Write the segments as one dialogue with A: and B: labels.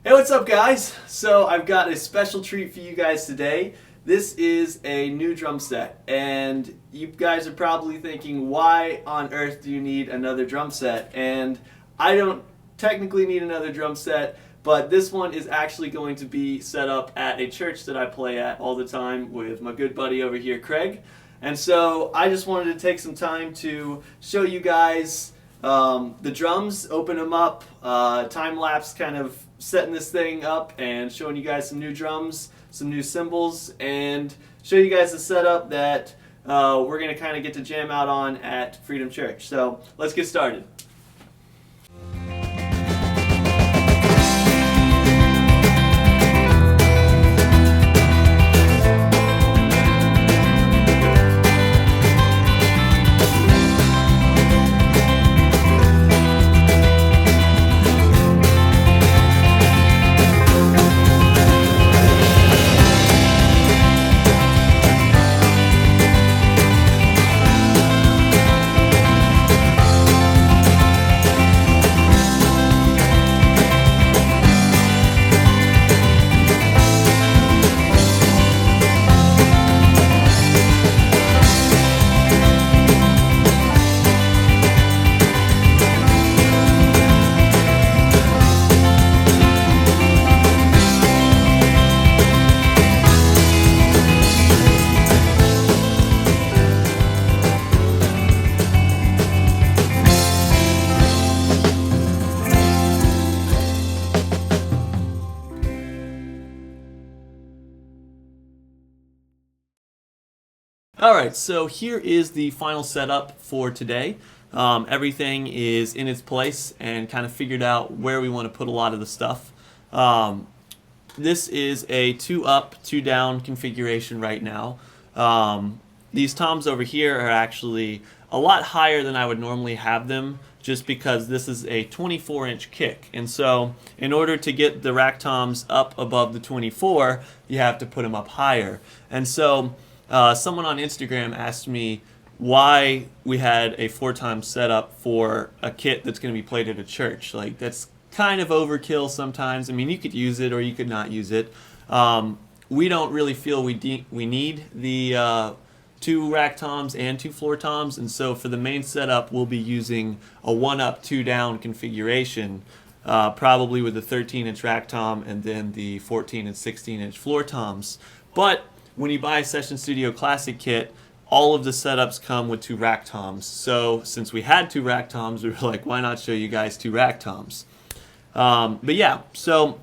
A: Hey, what's up, guys? So I've got a special treat for you guys today. This is a new drum set, and you guys are probably thinking, why on earth do you need another drum set? And I don't technically need another drum set, but this one is actually going to be set up at a church that I play at all the time with my good buddy over here, Craig. And so I just wanted to take some time to show you guys the drums, open them up, time lapse kind of setting this thing up and showing you guys some new drums, some new cymbals, and show you guys the setup that we're going to kind of get to jam out on at Freedom Church. So let's get started. Alright, so here is the final setup for today. Everything is in its place and kind of figured out where we want to put a lot of the stuff. This is a 2 up, 2 down configuration right now. These toms over here are actually a lot higher than I would normally have them, just because this is a 24-inch kick. And so in order to get the rack toms up above the 24, you have to put them up higher. And so someone on Instagram asked me why we had a 4-tom setup for a kit that's going to be played at a church. Like, that's kind of overkill sometimes. I mean, you could use it or you could not use it. We don't really feel we need the 2 rack toms and 2 floor toms, and so for the main setup we'll be using a 1 up, 2 down configuration, probably with the 13-inch rack tom and then the 14 and 16-inch floor toms. But when you buy a Session Studio Classic kit, all of the setups come with 2 rack toms. So since we had 2 rack toms, we were like, why not show you guys 2 rack toms? But yeah, so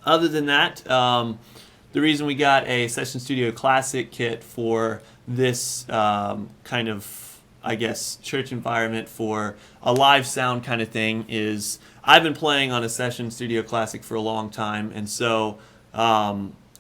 A: other than that, the reason we got a Session Studio Classic kit for this kind of, I guess, church environment for a live sound kind of thing is I've been playing on a Session Studio Classic for a long time, and so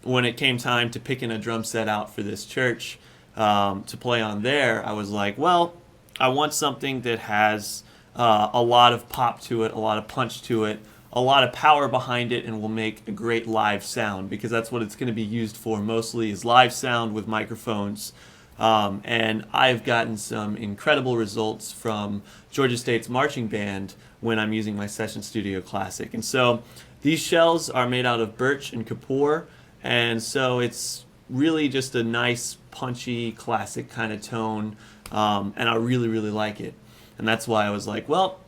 A: when it came time to picking a drum set out for this church to play on there, I was like, well, I want something that has a lot of pop to it, a lot of punch to it, a lot of power behind it, and will make a great live sound, because that's what it's going to be used for mostly, is live sound with microphones. And I've gotten some incredible results from Georgia State's marching band when I'm using my Session Studio Classic. And so these shells are made out of birch and Coop3r, and so it's really just a nice, punchy, classic kind of tone, and I really, really like it. And that's why I was like, well,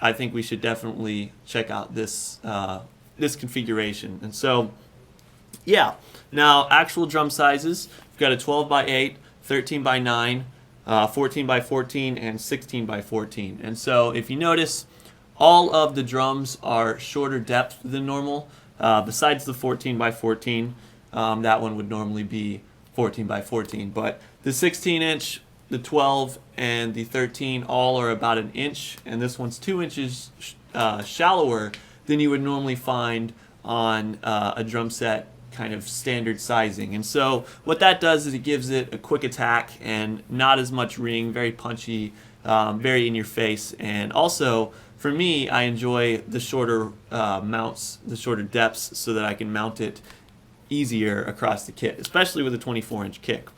A: I think we should definitely check out this this configuration. And so, yeah. Now, actual drum sizes, we've got a 12 by 8, 13 by 9, 14 by 14, and 16 by 14. And so, if you notice, all of the drums are shorter depth than normal. Besides the 14 by 14, that one would normally be 14 by 14. But the 16-inch, the 12, and the 13 all are about an inch, and this one's 2 inches shallower than you would normally find on a drum set kind of standard sizing. And so what that does is it gives it a quick attack and not as much ring, very punchy, very in your face. And also, for me, I enjoy the shorter mounts, the shorter depths, so that I can mount it easier across the kit, especially with a 24-inch kick.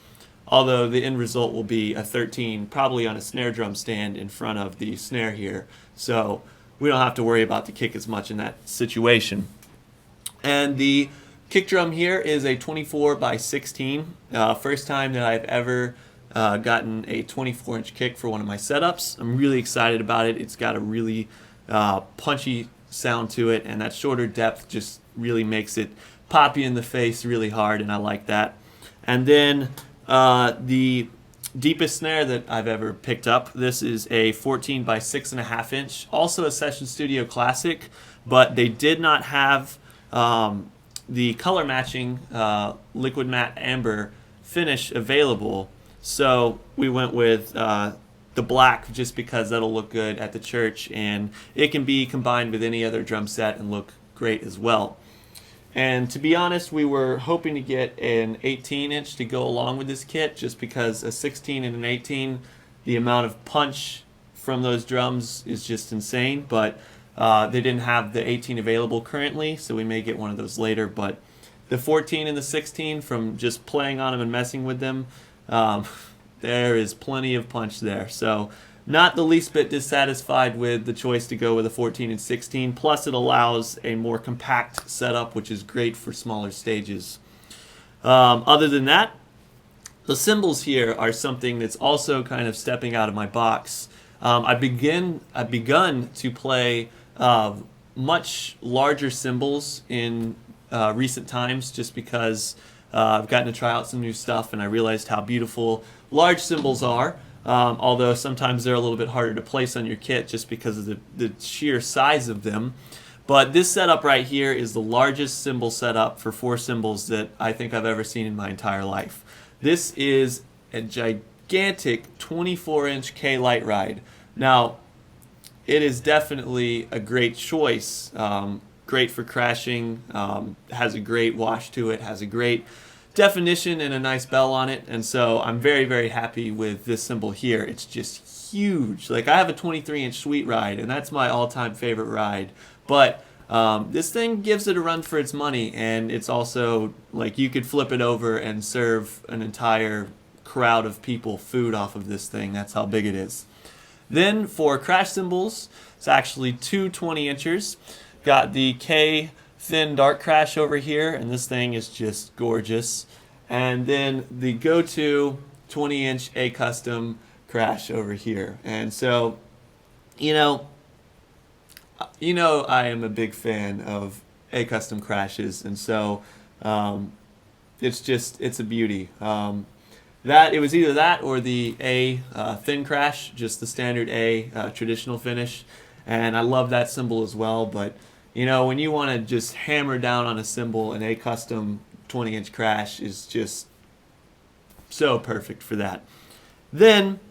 A: Although the end result will be a 13, probably on a snare drum stand in front of the snare here. So we don't have to worry about the kick as much in that situation. And the kick drum here is a 24 by 16. First time that I've ever gotten a 24-inch kick for one of my setups. I'm really excited about it. It's got a really punchy sound to it, and that shorter depth just really makes it pop you in the face really hard, and I like that. And then the deepest snare that I've ever picked up, this is a 14 by 6.5 inch, also a Session Studio Classic, but they did not have the color matching liquid matte amber finish available, so we went with the black just because that'll look good at the church, and it can be combined with any other drum set and look great as well. And to be honest, we were hoping to get an 18-inch to go along with this kit, just because a 16 and an 18, the amount of punch from those drums is just insane. But they didn't have the 18 available currently, so we may get one of those later. But the 14 and the 16, from just playing on them and messing with them, there is plenty of punch there. So not the least bit dissatisfied with the choice to go with a 14 and 16. Plus, it allows a more compact setup, which is great for smaller stages. Other than that, the cymbals here are something that's also kind of stepping out of my box. I've begun to play much larger cymbals in recent times, just because I've gotten to try out some new stuff, and I realized how beautiful large cymbals are. Although sometimes they're a little bit harder to place on your kit just because of the sheer size of them. But this setup right here is the largest cymbal setup for 4 cymbals that I think I've ever seen in my entire life. This is a gigantic 24-inch K Light Ride. Now, it is definitely a great choice. Great for crashing, has a great wash to it, has a great definition and a nice bell on it, and so I'm very, very happy with this cymbal here. It's just huge. Like, I have a 23-inch Sweet Ride, and that's my all-time favorite ride, but this thing gives it a run for its money, and it's also, like, you could flip it over and serve an entire crowd of people food off of this thing. That's how big it is. Then for crash cymbals, it's actually two 20-inchers. Got the K Thin Dark Crash over here, and this thing is just gorgeous. And then the go-to 20-inch A Custom Crash over here. And so, you know I am a big fan of A Custom Crashes, and so it's a beauty. It was either that or the A Thin Crash, just the standard A traditional finish, and I love that cymbal as well. But when you want to just hammer down on a cymbal, an A Custom 20-inch Crash is just so perfect for that. Then,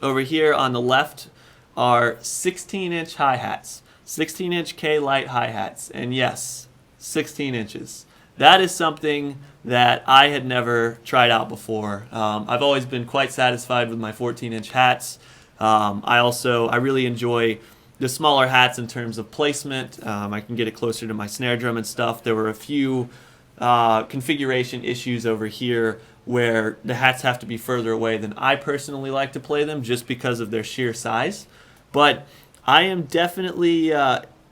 A: over here on the left are 16-inch hi-hats. 16-inch K-Light hi-hats. And yes, 16 inches. That is something that I had never tried out before. I've always been quite satisfied with my 14-inch hats. I really enjoy the smaller hats in terms of placement. I can get it closer to my snare drum and stuff. There were a few configuration issues over here where the hats have to be further away than I personally like to play them, just because of their sheer size. But I am definitely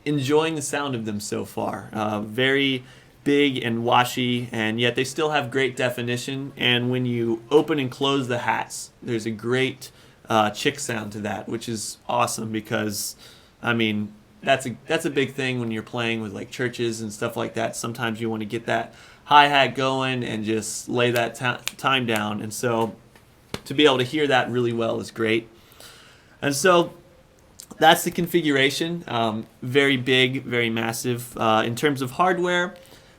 A: enjoying the sound of them so far. Very big and washy, and yet they still have great definition. And when you open and close the hats, there's a great chick sound to that, which is awesome, because that's a big thing when you're playing with like churches and stuff like that. Sometimes you want to get that hi-hat going and just lay that time down, and so to be able to hear that really well is great. And so that's the configuration. Very big, very massive. In terms of hardware,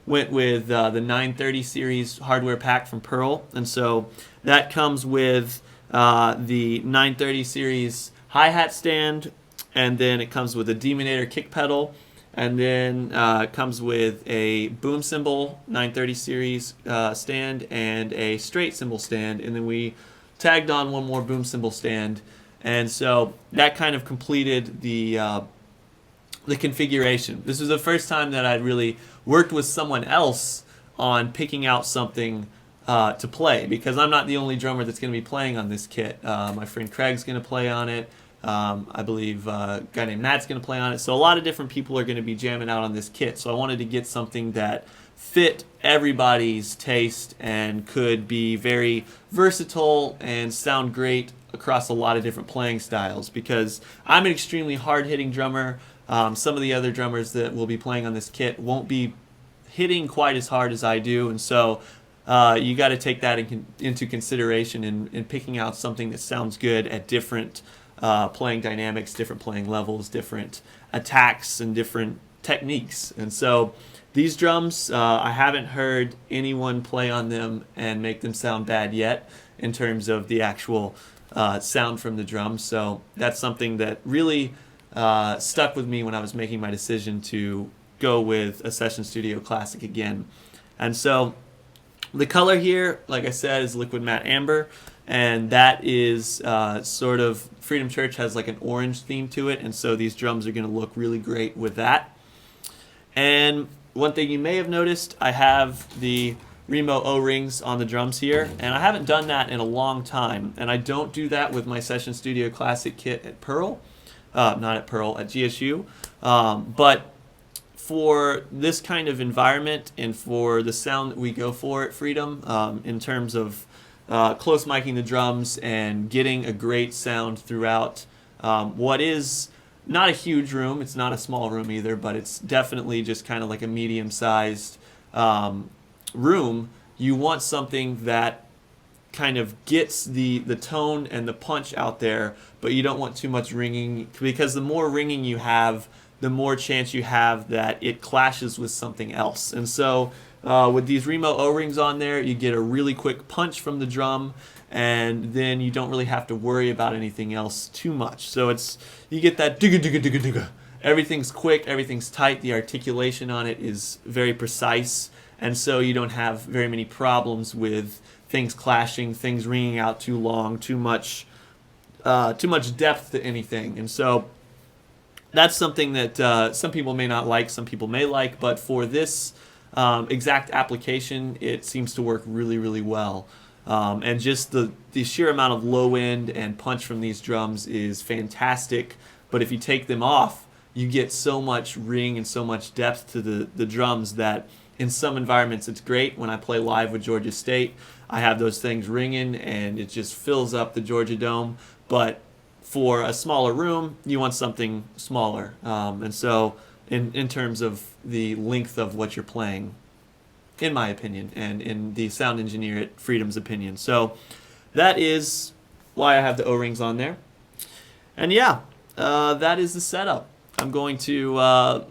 A: went with the 930 series hardware pack from Pearl, and so that comes with the 930 series hi-hat stand, and then it comes with a Demonator kick pedal, and then it comes with a boom cymbal 930 series stand and a straight cymbal stand, and then we tagged on one more boom cymbal stand, and so that kind of completed the configuration. This was the first time that I'd really worked with someone else on picking out something to play, because I'm not the only drummer that's going to be playing on this kit. My friend Craig's going to play on it. I believe a guy named Matt's going to play on it. So a lot of different people are going to be jamming out on this kit. So I wanted to get something that fit everybody's taste and could be very versatile and sound great across a lot of different playing styles, because I'm an extremely hard-hitting drummer. Some of the other drummers that will be playing on this kit won't be hitting quite as hard as I do, and so you got to take that into consideration in picking out something that sounds good at different playing dynamics, different playing levels, different attacks, and different techniques. And so these drums, I haven't heard anyone play on them and make them sound bad yet in terms of the actual sound from the drums. So that's something that really stuck with me when I was making my decision to go with a Session Studio Classic again. And so the color here, like I said, is Liquid Matte Amber, and that is sort of, Freedom Church has like an orange theme to it, and so these drums are going to look really great with that. And one thing you may have noticed, I have the Remo O-rings on the drums here, and I haven't done that in a long time, and I don't do that with my Session Studio Classic kit at Pearl, not at Pearl, at GSU, but for this kind of environment and for the sound that we go for at Freedom, in terms of close miking the drums and getting a great sound throughout what is not a huge room, it's not a small room either, but it's definitely just kind of like a medium-sized room, you want something that kind of gets the tone and the punch out there, but you don't want too much ringing, because the more ringing you have, the more chance you have that it clashes with something else. And so with these Remo O-rings on there, you get a really quick punch from the drum, and then you don't really have to worry about anything else too much. So you get that digga digga digga digga. Everything's quick, everything's tight, the articulation on it is very precise, and so you don't have very many problems with things clashing, things ringing out too long, too much depth to anything. And so that's something that some people may not like, some people may like, but for this exact application, it seems to work really, really well. And just the sheer amount of low end and punch from these drums is fantastic, but if you take them off, you get so much ring and so much depth to the drums that in some environments it's great. When I play live with Georgia State, I have those things ringing and it just fills up the Georgia Dome, but for a smaller room, you want something smaller. And so in terms of the length of what you're playing, in my opinion, and in the sound engineer at Freedom's opinion. So that is why I have the O-rings on there. And yeah, that is the setup. I'm going to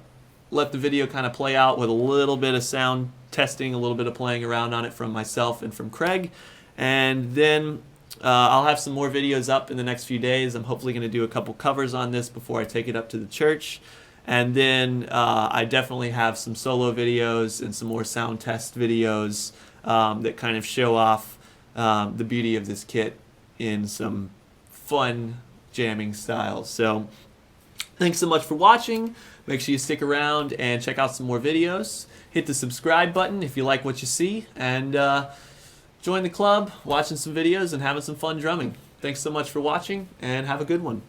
A: let the video kind of play out with a little bit of sound testing, a little bit of playing around on it from myself and from Craig. And then I'll have some more videos up in the next few days. I'm hopefully going to do a couple covers on this before I take it up to the church. And then I definitely have some solo videos and some more sound test videos that kind of show off the beauty of this kit in some fun jamming styles. So thanks so much for watching. Make sure you stick around and check out some more videos. Hit the subscribe button if you like what you see, and join the club, watching some videos and having some fun drumming. Thanks so much for watching, and have a good one.